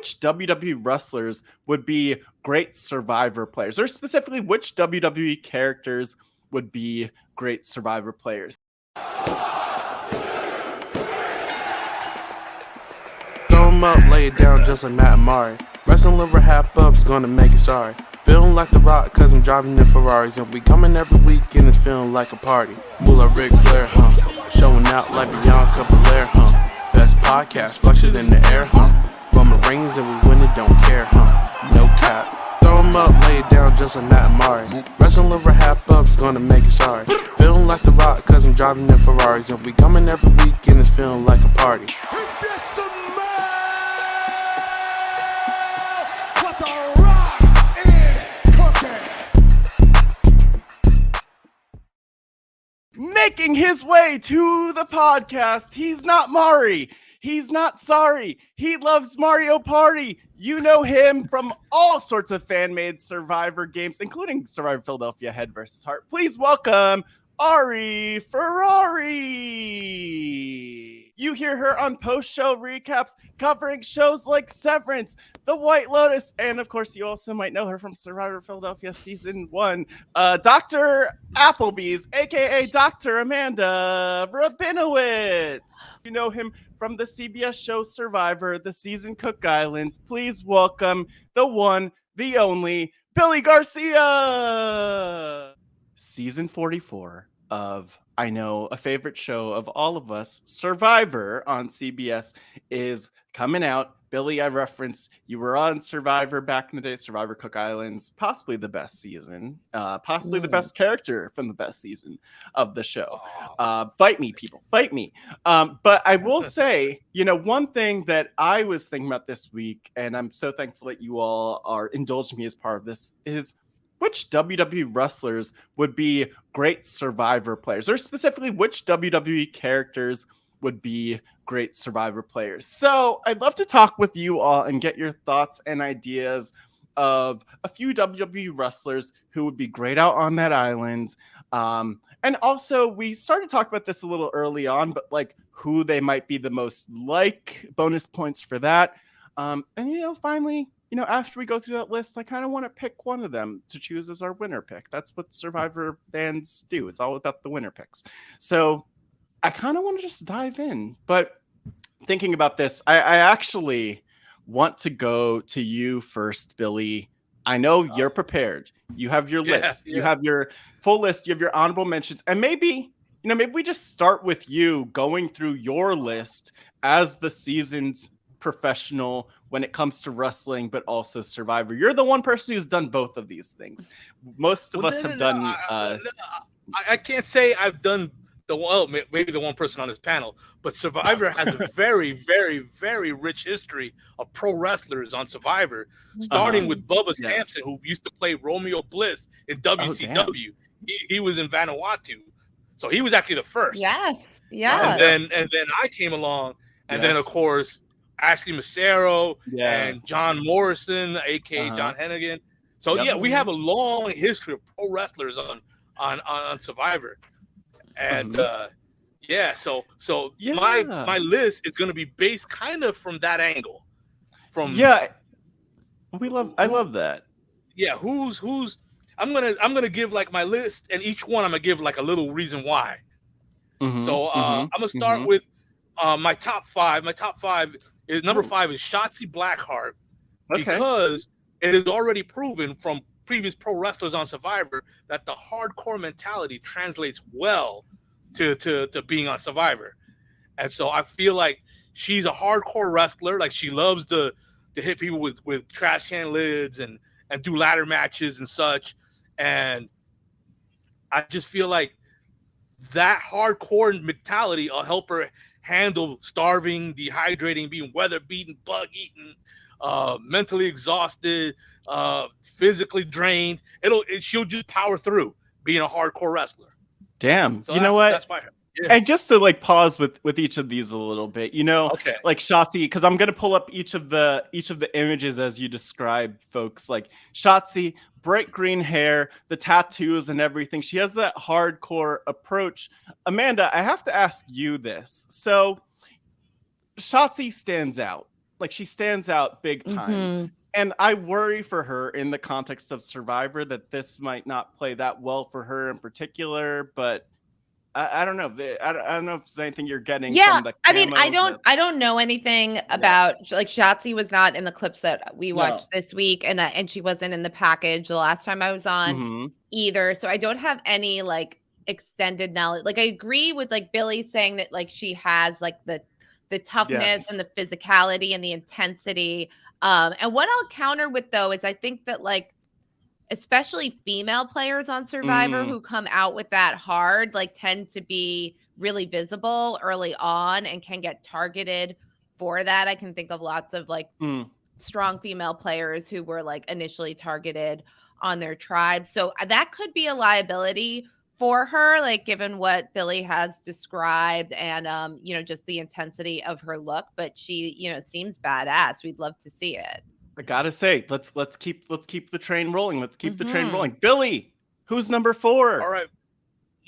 which WWE wrestlers would be great Survivor players, or specifically which WWE characters would be great Survivor players. Throw 'em up, lay it down just like Matt and Mari. Wrestling RHAPUp's gonna make it sorry. Feeling like The Rock cause I'm driving in Ferraris. And we coming every week and it's feeling like a party. Moolah Ric Flair, showing out like Bianca, Belair, Best podcast, flush it in the air, Roman Reigns and we win it, don't care, No cap. Throw 'em up, lay it down just like Matt and Mari. Wrestling RHAPUp's gonna make it sorry. Feeling like The Rock cause I'm driving in Ferraris. And we coming every week and it's feeling like a party. Making his way to the podcast, he's not Mari. He's not sorry. He loves Mario Party. You know him from all sorts of fan-made Survivor games, including Survivor Philadelphia Head vs. Heart. Please welcome Ari Ferarri. You hear her on post-show recaps covering shows like Severance, The White Lotus, and of course you also might know her from Survivor Philadelphia Season 1, Dr. Applebee's, aka Dr. Amanda Rabinowitz. You know him from the CBS show Survivor, the season Cook Islands. Please welcome the one, the only, Billy Garcia. Season 44 of, I know, a favorite show of all of us, Survivor on CBS, is coming out. Billy, I referenced you were on Survivor back in the day, Survivor Cook Islands, possibly the best season, possibly the best character from the best season of the show. Bite me, people, bite me. But I will say, you know, one thing that I was thinking about this week, and I'm so thankful that you all are indulging me as part of this, is which WWE wrestlers would be great Survivor players, or specifically which WWE characters would be great Survivor players. So I'd love to talk with you all and get your thoughts and ideas of a few WWE wrestlers who would be great out on that island. And also, we started to talk about this a little early on, but like who they might be the most like, bonus points for that. And, you know, finally, you know, after we go through that list, I kind of want to pick one of them to choose as our winner pick. That's what Survivor fans do. It's all about the winner picks. So I kind of want to just dive in. But thinking about this, I actually want to go to you first, Billy. I know you're prepared. You have your list. Yeah. You have your full list. You have your honorable mentions. And maybe, you know, maybe we just start with you going through your list as the season's professional when it comes to wrestling, but also Survivor. You're the one person who's done both of these things. Most of us have done. I can't say I've done maybe the one person on this panel, but Survivor has a very, very, very rich history of pro wrestlers on Survivor, starting with Bubba Sampson, who used to play Romeo Bliss in WCW. He was in Vanuatu, so he was actually the first. Yes. And then I came along, and then of course Ashley Massaro and John Morrison, aka John Hennigan. So we have a long history of pro wrestlers on Survivor. And my list is going to be based kind of from that angle. I love that. Yeah, who's I'm gonna give like my list, and each one I'm gonna give like a little reason why. I'm gonna start with my top five. My top five is number 5 is Shotzi Blackheart, because it is already proven from previous pro wrestlers on Survivor that the hardcore mentality translates well to being on Survivor. And so I feel like she's a hardcore wrestler. Like, she loves to hit people with trash can lids and do ladder matches and such. And I just feel like that hardcore mentality will help her handle starving, dehydrating, being weather beaten, bug eaten, mentally exhausted, physically drained. She'll just power through being a hardcore wrestler. Damn. So you know what? That's my And just to like pause with each of these a little bit, you know, like Shotzi, because I'm gonna pull up each of the images as you describe, folks. Like Shotzi, bright green hair, the tattoos and everything. She has that hardcore approach. Amanda, I have to ask you this. So Shotzi stands out. like she stands out big time. And I worry for her in the context of Survivor that this might not play that well for her in particular, but I don't know. I don't know if there's anything you're getting from the camo. I mean, I don't know anything about like Shotzi was not in the clips that we watched this week, and she wasn't in the package the last time I was on either. So I don't have any like extended knowledge. Like I agree with like Billy saying that like she has like the toughness and the physicality and the intensity. And what I'll counter with though is I think that like especially female players on Survivor who come out with that hard, like tend to be really visible early on and can get targeted for that. I can think of lots of like strong female players who were like initially targeted on their tribe. So that could be a liability for her, like given what Billy has described and, you know, just the intensity of her look, but she, you know, seems badass. We'd love to see it. I gotta say, let's keep the train rolling. Let's keep the train rolling. Billy, who's number 4? All right,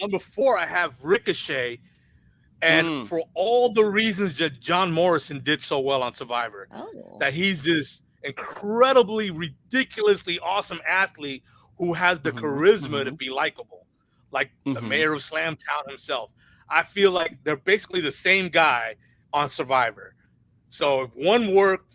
number 4, I have Ricochet, and for all the reasons that John Morrison did so well on Survivor, that he's this incredibly, ridiculously awesome athlete who has the charisma to be likable, like the mayor of Slamtown himself. I feel like they're basically the same guy on Survivor. So if one worked,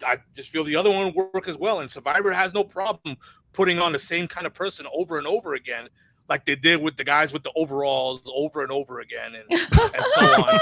I just feel the other one would work as well. And Survivor has no problem putting on the same kind of person over and over again, like they did with the guys with the overalls over and over again, and so on.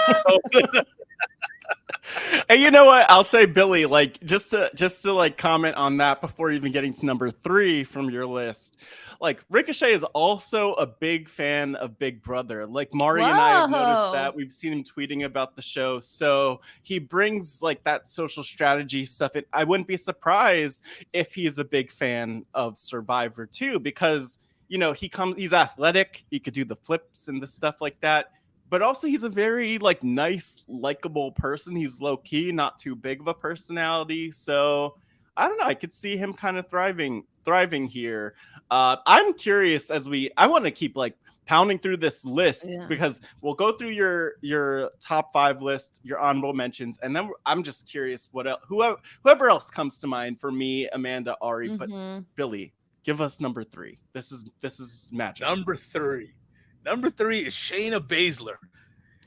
And you know what? I'll say, Billy, like just to like comment on that before even getting to number 3 from your list. Like Ricochet is also a big fan of Big Brother. Like Mari and I have noticed that. We've seen him tweeting about the show. So he brings like that social strategy stuff. I wouldn't be surprised if he's a big fan of Survivor too, because you know, he's athletic. He could do the flips and the stuff like that. But also he's a very like nice, likable person. He's low key, not too big of a personality. So I don't know. I could see him kind of thriving here. I'm curious I want to keep like pounding through this list because we'll go through your top 5 list, your honorable mentions, and then I'm just curious what else, whoever else comes to mind for me, Amanda, Ari, but Billy, give us number 3. This is magic. Number 3 is Shayna Baszler.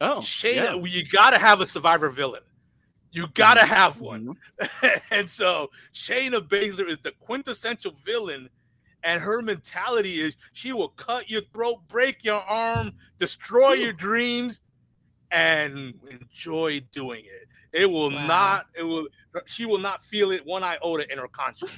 Oh, Shayna, you got to have a Survivor villain. You got to have one. And so Shayna Baszler is the quintessential villain, and her mentality is she will cut your throat, break your arm, destroy your dreams, and enjoy doing it. It will not. She will not feel it one iota in her conscience.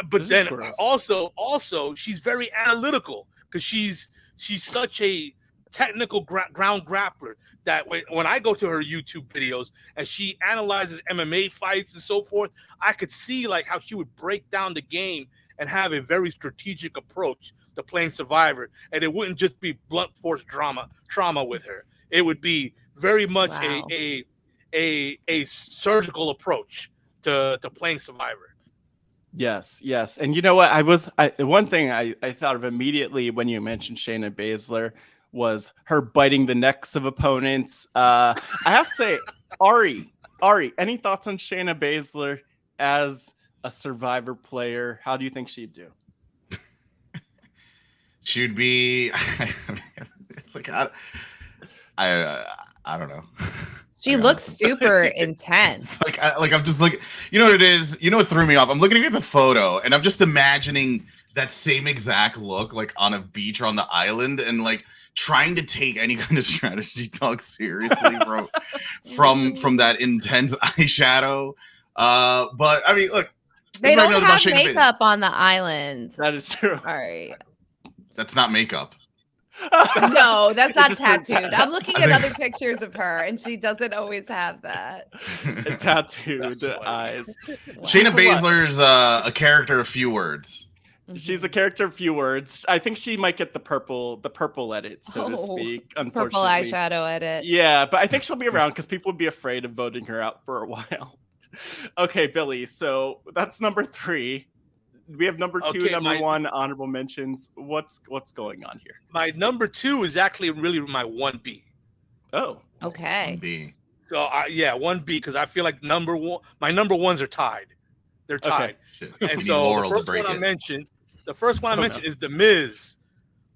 But then also, she's very analytical because she's such a technical ground grappler that when I go to her YouTube videos and she analyzes MMA fights and so forth, I could see like how she would break down the game and have a very strategic approach to playing Survivor. And it wouldn't just be blunt force trauma with her. It would be very much a surgical approach to playing Survivor. Yes. And you know what? One thing I thought of immediately when you mentioned Shayna Baszler was her biting the necks of opponents. I have to say, Ari, any thoughts on Shayna Baszler as a Survivor player? How do you think she'd do? She'd be like I don't know. She looks super intense. I'm just like, you know what it is? You know what threw me off? I'm looking at the photo and I'm just imagining that same exact look like on a beach or on the island and like trying to take any kind of strategy talk seriously from that intense eyeshadow. But I mean, look, they don't have makeup on the island. That is true. All right. That's not makeup. No, that's not tattooed. I'm looking at other pictures of her, and she doesn't always have that. Tattooed eyes. Shayna Baszler's a character of few words. She's a character of few words. I think she might get the purple edit, so to speak. Unfortunately, purple eyeshadow edit. Yeah, but I think she'll be around because people would be afraid of voting her out for a while. Okay, Billy. So that's number 3. We have number 2, number 1, honorable mentions. What's going on here? My number 2 is actually really my 1B. Oh, okay. 1B. So yeah, 1B, because I feel like my number ones are tied. They're tied. Okay. And so the first one I mentioned is The Miz.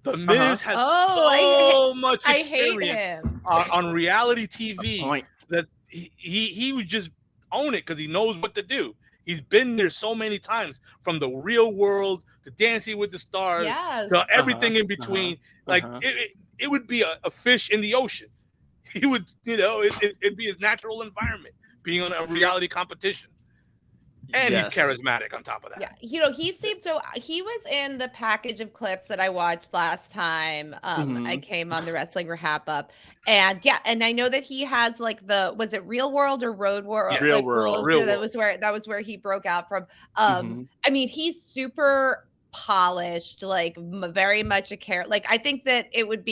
The Miz has so much experience on reality TV that he would just own it because he knows what to do. He's been there so many times, from the Real World to Dancing with the Stars to everything in between. It would be a fish in the ocean. He would, it'd be his natural environment, being on a reality competition. And he's charismatic on top of that. Yeah, he seemed so. He was in the package of clips that I watched last time. I came on the Wrestling RHAPup, and and I know that he has like was it Real World or Road World? Yeah. Real World. That was where he broke out from. I mean, he's super polished, like very much a character. Like, I think that he would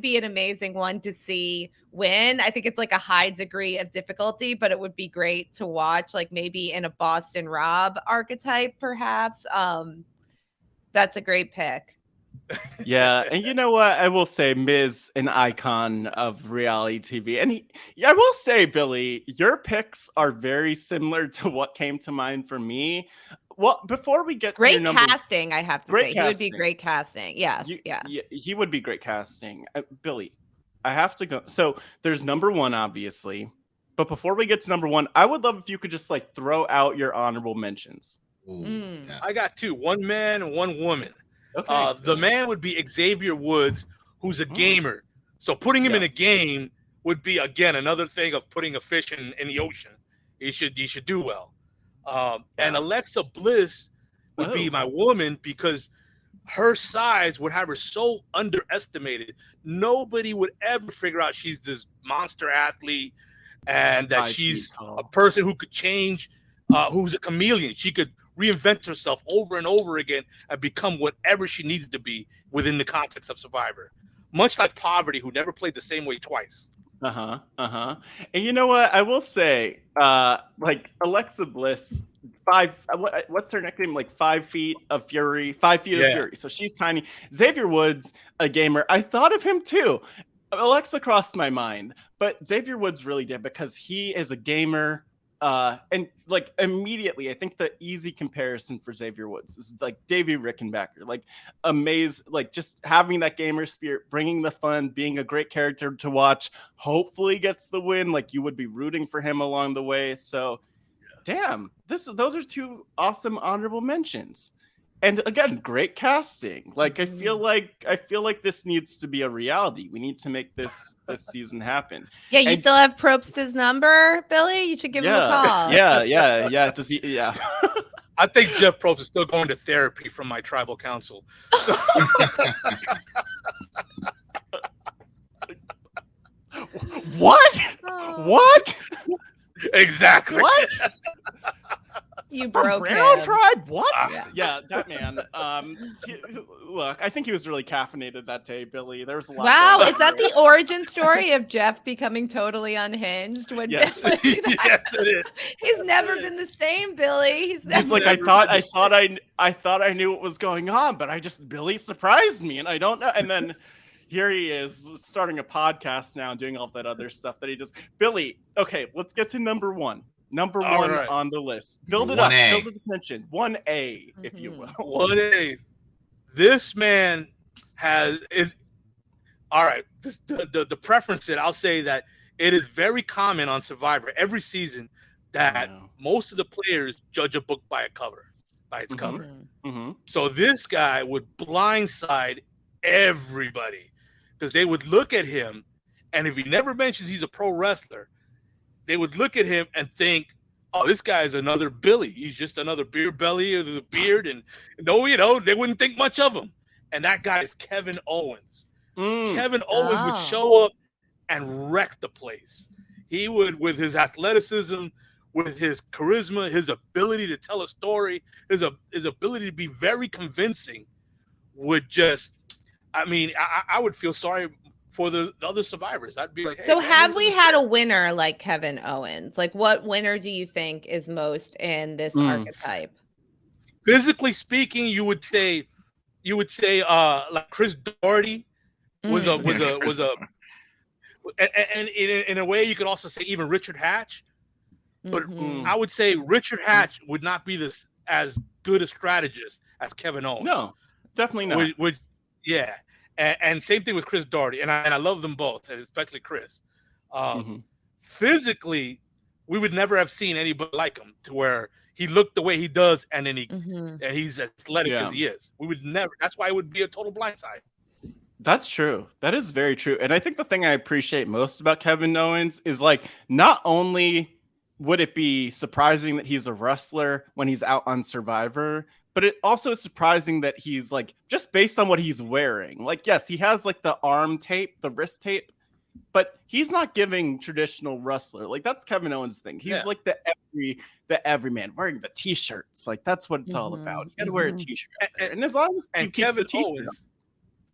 be an amazing one to see win. I think it's like a high degree of difficulty, but it would be great to watch, like maybe in a Boston Rob archetype, perhaps. That's a great pick. Yeah, and you know what? I will say Miz, an icon of reality TV. And I will say, Billy, your picks are very similar to what came to mind for me. Well, before we get to your number, casting, I have to say. He would be great casting. Yes. He would be great casting. Billy, I have to go. So there's number one, obviously. But before we get to number one, I would love if you could just like throw out your honorable mentions. Yes. I got two, one man and one woman. Okay, the man would be Xavier Woods, who's a gamer. So putting him in a game would be, again, another thing of putting a fish in the ocean. He should do well. And Alexa Bliss would be my woman, because her size would have her so underestimated. Nobody would ever figure out she's this monster athlete and that she's a person who could change, who's a chameleon. She could reinvent herself over and over again and become whatever she needs to be within the context of Survivor. Much like Poverty, who never played the same way twice. And you know what? I will say, like Alexa Bliss, what's her nickname? Like 5 feet of fury, 5 feet of fury. So she's tiny. Xavier Woods, a gamer. I thought of him too. Alexa crossed my mind, but Xavier Woods really did, because he is a gamer. And like immediately, I think the easy comparison for Xavier Woods is like Davey Rickenbacker, like amazing, like just having that gamer spirit, bringing the fun, being a great character to watch, hopefully gets the win. Like you would be rooting for him along the way. So damn, those are two awesome honorable mentions. And again, great casting. Like I feel like this needs to be a reality. We need to make this season happen. Yeah, you still have Probst's number, Billy? You should give him a call. Yeah. Does he? Yeah. I think Jeff Probst is still going to therapy from my tribal council. What? What? Exactly. What? You broke Brown him. Tribe? What? Yeah, that man. Look, I think he was really caffeinated that day, Billy. There was a lot. Wow, is that the origin story of Jeff becoming totally unhinged? Yes. Yes, it is. He's never been the same, Billy. He's like, I thought I knew what was going on, but Billy surprised me, and I don't know. And then here he is starting a podcast now, doing all that other stuff that he does. Billy, okay, let's get to number one. Number one on the list. Build it up. Build the attention. 1A, if you will. 1A. This man is all right. The preference that I'll say that it is very common on Survivor every season that most of the players judge a book by its cover. So this guy would blindside everybody, because they would look at him, and if he never mentions he's a pro wrestler, they would look at him and think, oh, this guy is another Billy. He's just another beer belly with a beard. And they wouldn't think much of him. And that guy is Kevin Owens. Kevin Owens would show up and wreck the place. He would, with his athleticism, with his charisma, his ability to tell a story, his ability to be very convincing, would just, I would feel sorry for the other survivors. I'd be like, hey, so have we had a winner like Kevin Owens? Like, what winner do you think is most in this archetype? Physically speaking, you would say like Chris Doherty was a and in a way, you could also say even Richard Hatch. But I would say Richard Hatch would not be as good a strategist as Kevin Owens. No, definitely not. Yeah, and same thing with Chris Daugherty, and I love them both, and especially Chris. Physically, we would never have seen anybody like him to where he looked the way he does, and then and he's as athletic as he is. We would never. That's why it would be a total blindside. That's true. That is very true. And I think the thing I appreciate most about Kevin Owens is like not only would it be surprising that he's a wrestler when he's out on Survivor, but it also is surprising that he's like, just based on what he's wearing. Like, yes, he has like the arm tape, the wrist tape, but he's not giving traditional wrestler. Like that's Kevin Owens' thing. He's like the everyman wearing the t-shirts. Like that's what it's all about. You got to wear a t-shirt out there. And as long as you keep the t-shirt on,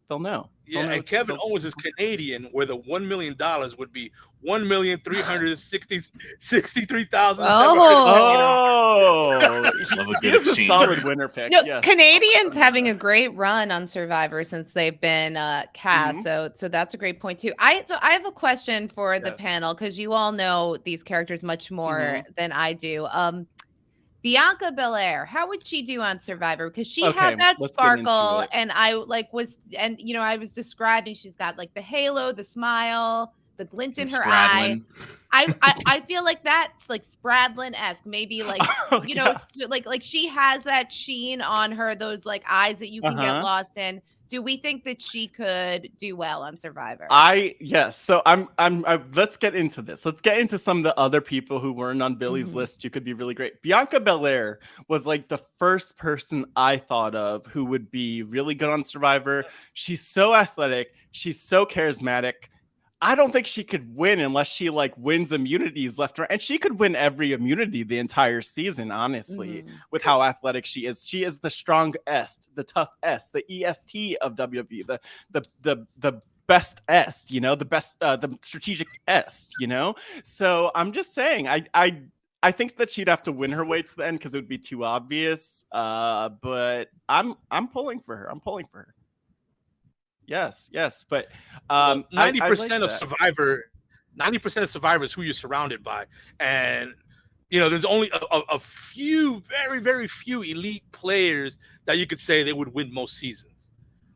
they'll know. Yeah, and Kevin Owens is Canadian, where the $1 million would be $1,363,000. Oh, he is a solid winner pick. No, yes. Canadians having a great run on Survivor since they've been cast. So that's a great point too. I have a question for the panel because you all know these characters much more than I do. Bianca Belair, how would she do on Survivor? Because she had that sparkle, and I was describing. She's got like the halo, the smile, the glint in her eye. I feel like that's like Spradlin-esque, maybe like like she has that sheen on her, those like eyes that you can get lost in. Do we think that she could do well on Survivor? Yes. So I'm let's get into this. Let's get into some of the other people who weren't on Billy's list who could be really great. Bianca Belair was like the first person I thought of who would be really good on Survivor. She's so athletic. She's so charismatic. I don't think she could win unless she like wins immunities left and right. And she could win every immunity the entire season, honestly, with how athletic she is. She is the strong est, the tough est, the EST of WWE, the best est, the best, the strategic est, So I'm just saying, I think that she'd have to win her way to the end because it would be too obvious. But I'm pulling for her. Yes, but 90% of Survivor, 90% of Survivor is who you're surrounded by, and there's only a few, very, very few elite players that you could say they would win most seasons.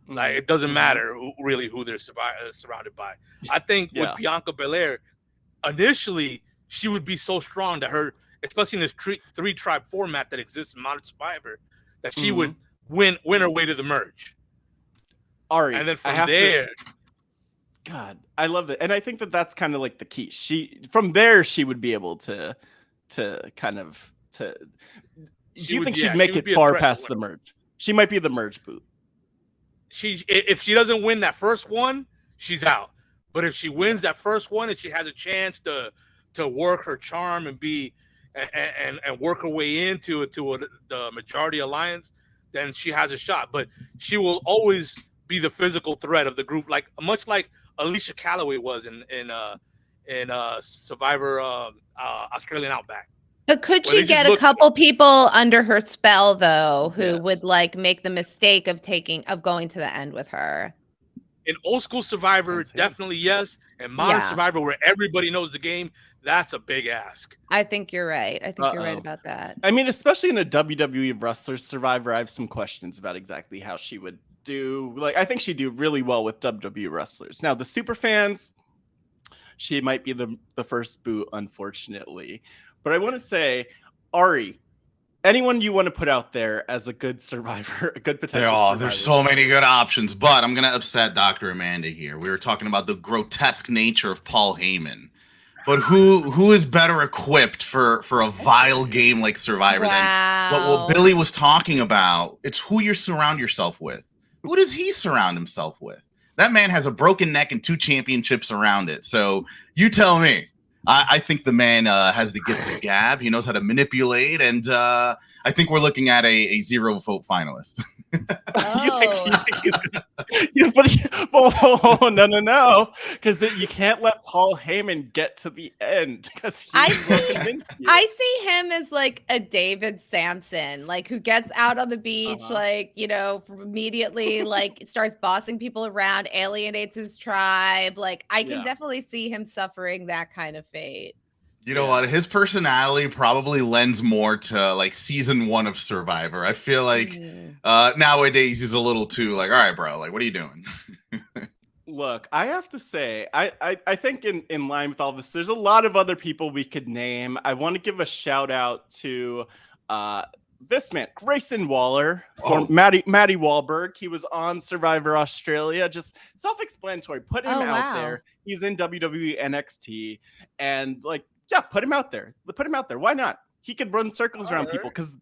Like it doesn't matter who they're surrounded by. I think with Bianca Belair, initially she would be so strong that her, especially in this three tribe format that exists in modern Survivor, that she would win her way to the merge. Ari, and then from there, God, I love that, and I think that that's kind of like the key. From there she would be able to kind of to. Do you think she'd make it far past the merge? She might be the merge boot. If she doesn't win that first one, she's out. But if she wins that first one and she has a chance to work her charm and be and work her way into the majority alliance, then she has a shot. But she will always be the physical threat of the group, much like Alicia Calloway was in Survivor Australian Outback. But could she get a couple people under her spell though, who would like make the mistake of going to the end with her? In old school Survivor, definitely yes. And modern Survivor, where everybody knows the game, that's a big ask. I think you're right. You're right about that. I mean, especially in a WWE wrestler Survivor, I have some questions about exactly how she would do. Like, I think she'd do really well with WWE wrestlers. Now, the super fans, she might be the first boot, unfortunately. But I want to say, Ari, anyone you want to put out there as a good survivor, a good potential survivor? There's so many good options, but I'm going to upset Dr. Amanda here. We were talking about the grotesque nature of Paul Heyman. But who is better equipped for a vile game like Survivor than what Billy was talking about? It's who you surround yourself with. Who does he surround himself with? That man has a broken neck and 2 championships around it. So you tell me. I think the man has the gift of gab. He knows how to manipulate, and I think we're looking at a 0 vote finalist. You think he's gonna, no, because you can't let Paul Heyman get to the end because I see him as like a David Sampson, like who gets out on the beach, like, you know, immediately like starts bossing people around, alienates his tribe. Like I can definitely see him suffering that kind of fate. You know what? His personality probably lends more to like season 1 of Survivor. I feel like nowadays he's a little too like, all right, bro, like, what are you doing? Look, I have to say, I think in line with all this, there's a lot of other people we could name. I want to give a shout out to this man, Grayson Waller, Matty Wahlberg. He was on Survivor Australia. Just self-explanatory. Put him out there. He's in WWE NXT, and like, yeah, put him out there. Put him out there. Why not? He could run circles around people because,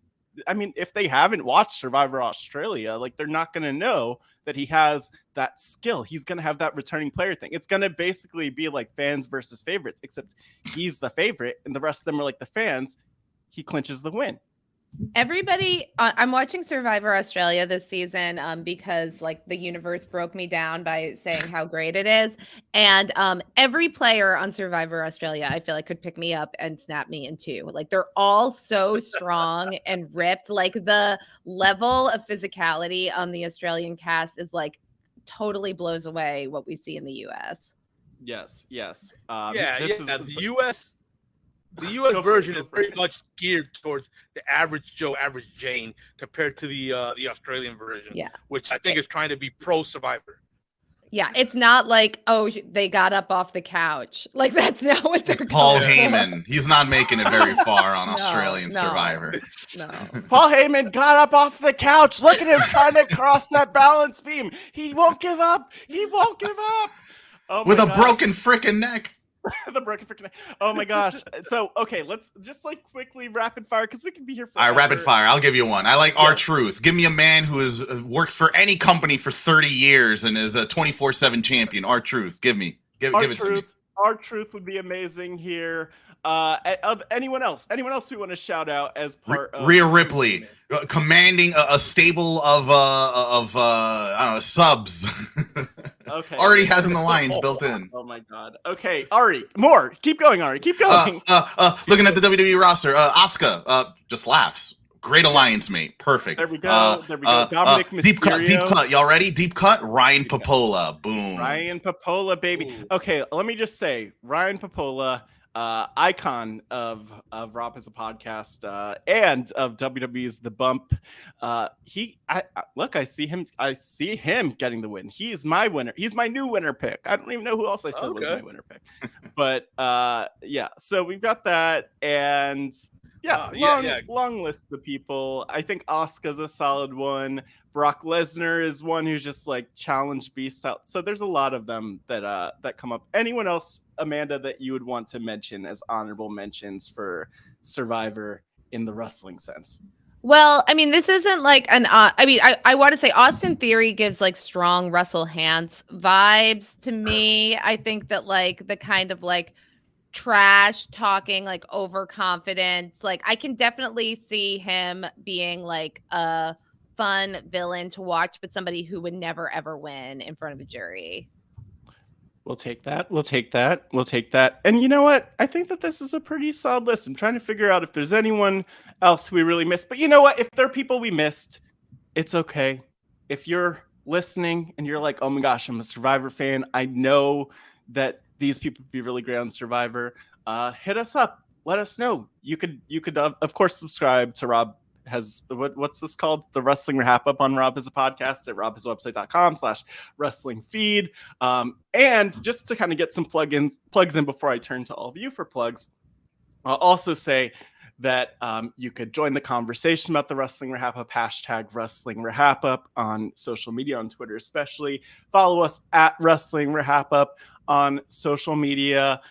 I mean, if they haven't watched Survivor Australia, like they're not going to know that he has that skill. He's going to have that returning player thing. It's going to basically be like fans versus favorites, except he's the favorite and the rest of them are like the fans. He clinches the win. Everybody, I'm watching Survivor Australia this season because like the universe broke me down by saying how great it is. And every player on Survivor Australia, I feel like could pick me up and snap me in two. Like they're all so strong and ripped. Like the level of physicality on the Australian cast is like totally blows away what we see in the US. Yes. The US. The U.S. version is pretty much geared towards the average Joe, average Jane, compared to the Australian version, which I think is trying to be pro-Survivor. Yeah, it's not like, oh, they got up off the couch. Like, that's not what they're Paul Heyman, he's not making it very far on Australian Survivor. No. Paul Heyman got up off the couch. Look at him trying to cross that balance beam. He won't give up. Oh, with a broken freaking neck. The broken freaking neck. Oh my gosh. So, okay, let's just like quickly rapid fire because we can be here for. All right, rapid fire. I'll give you one. I like R-Truth. Give me a man who has worked for any company for 30 years and is a 24/7 champion. R-Truth. Give it to me. R-Truth would be amazing here. Anyone else we want to shout out as part of Rhea Ripley, commanding a stable of I don't know, subs. Okay. Already has an alliance built in. Oh my god. Okay, Ari, more. Keep going, Ari. Keep going. Looking at the WWE roster, Asuka just laughs. Great alliance mate. Perfect. There we go. Dominic Mysterio. Deep cut. Y'all ready? Deep cut. Ryan Popola. Boom. Ryan Popola, baby. Ooh. Okay, let me just say, Ryan Popola, icon of RHAP as a podcast and of WWE's The Bump. I see him getting the win. He's my winner. He's my new winner pick. I don't even know who else I said was my winner pick. But so we've got that, and long list of people. I think Asuka's a solid one. Brock Lesnar is one who's just like challenged beast out. So there's a lot of them that come up. Anyone else, Amanda, that you would want to mention as honorable mentions for Survivor in the wrestling sense? Well, I mean, this isn't like I want to say Austin Theory gives like strong Russell Hantz vibes to me. I think that like the kind of like trash talking, like overconfidence, like I can definitely see him being like a fun villain to watch, but somebody who would never ever win in front of a jury. We'll take that. And you know what? I think that this is a pretty solid list. I'm trying to figure out if there's anyone else we really missed. But you know what? If there are people we missed, it's okay. If you're listening and you're like, oh my gosh, I'm a Survivor fan, I know that these people would be really great on Survivor, hit us up. Let us know. You could of course subscribe to Rob has what's this called? The Wrestling RHAPup on Rob as a podcast at robhasawebsite.com/wrestling feed. And just to kind of get some plugs in before I turn to all of you for plugs, I'll also say that you could join the conversation about the Wrestling RHAPup, hashtag Wrestling RHAPup on social media, on Twitter especially. Follow us at Wrestling RHAPup on social media.